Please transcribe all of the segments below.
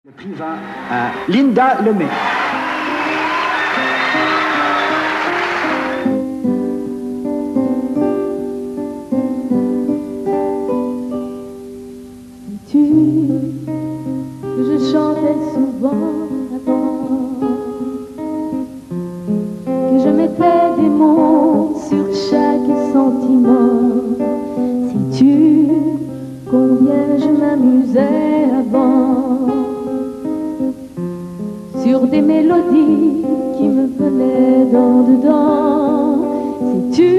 Le prix va à Linda Lemay. Sais-tu que je chantais souvent avant, que je mettais des mots sur chaque sentiment? Sais-tu combien je m'amusais avant sur des mélodies qui me venaient d'en dedans? Sais-tu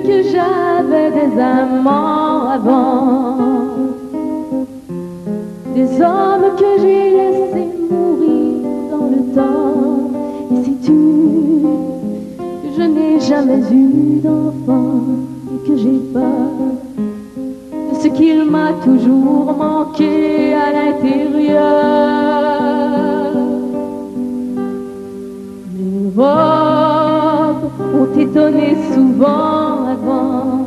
que j'avais des amants avant, des hommes que j'ai laissés mourir dans le temps? Et sais-tu que je n'ai jamais eu d'enfant et que j'ai peur de ce qu'il m'a toujours manqué à l'intérieur? Les robes ont étonné souvent avant,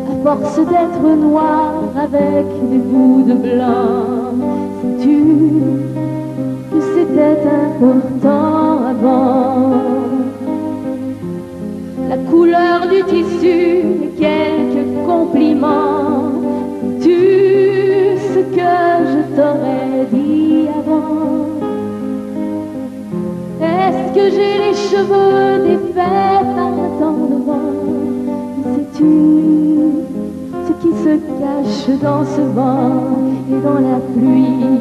à force d'être noir avec des bouts de blanc. Sais-tu que c'était important avant? La couleur du tissu et quelques compliments. Sais-tu ce que je t'aurais dit avant? Est-ce que j'ai les cheveux défaits par tant de vent? Sais-tu ce qui se cache dans ce vent et dans la pluie?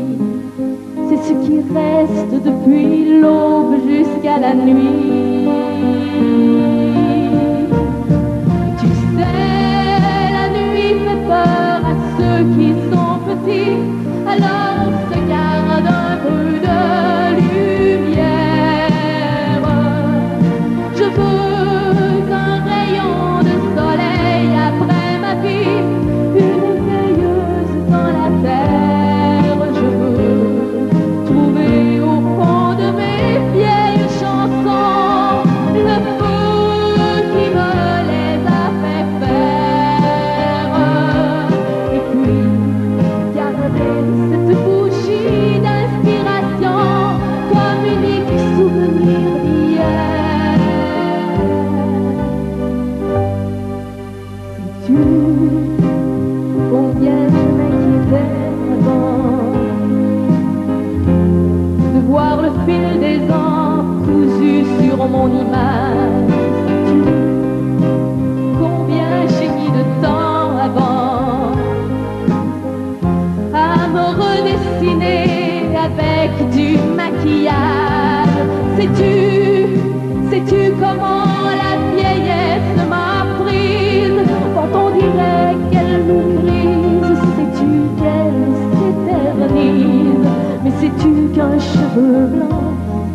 C'est ce qui reste depuis l'aube jusqu'à la nuit. Tu sais, la nuit fait peur à ceux qui sont petits, alors on se garde un peu de lumière. Je veux un rayon de soleil après ma vie, une veilleuse dans la terre. Je veux trouver au fond de mes vieilles chansons le feu qui me les a fait faire. Et puis garder cette bougie d'inspiration comme unique souvenir d'hier. Sais-tu combien je m'inquiétais avant de voir le fil des ans cousu sur mon image? Sais-tu combien j'ai mis de temps avant à me redessiner avec du maquillage? Sais-tu comment la vieillesse m'a prise quand on dirait qu'elle nous brise? Sais-tu qu'elle s'éternise? Mais sais-tu qu'un cheveu blanc,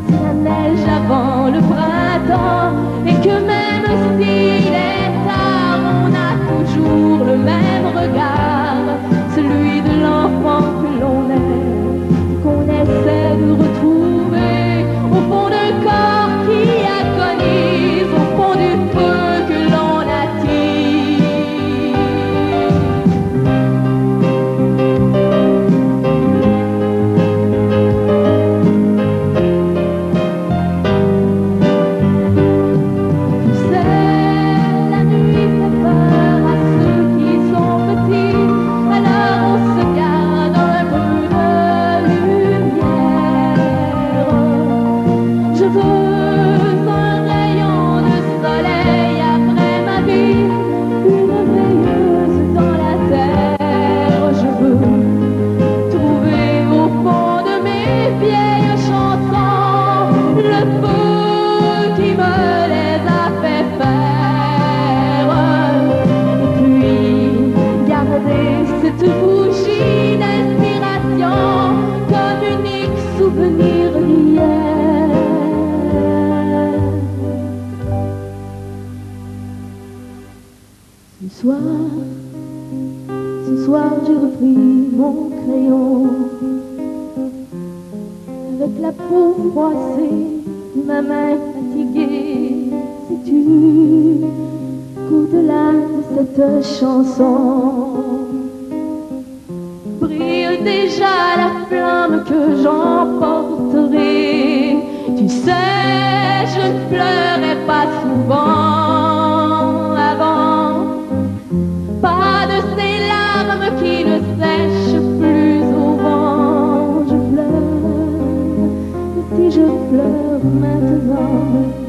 c'est la neige avant le printemps, et que même s'il est tard, on a toujours le même regard, celui de l'enfant que l'on aime, qu'on essaie de retrouver au fond d'un corps qui agonise, au fond du feu que l'on attire. Tu sais, la nuit fait peur à ceux qui sont petits, alors on se garde un peu de lumière. Je veux un rayon de soleil après ma vie, une veilleuse dans la terre. Je veux trouver au fond de mes vieilles chansons le feu qui me les a fait faire. Et puis garder cette bougie d'inspiration comme unique souvenir d'hier. Ce soir j'ai repris mon crayon, avec la peau froissée, ma main fatiguée. Sais-tu qu'au-delà de cette chanson, brille déjà la flamme que j'emporterai. Tu sais, je ne pleurais pas souvent avant. Pas de ces larmes qui ne sèchent plus au vent. Je pleure, et si je pleure maintenant,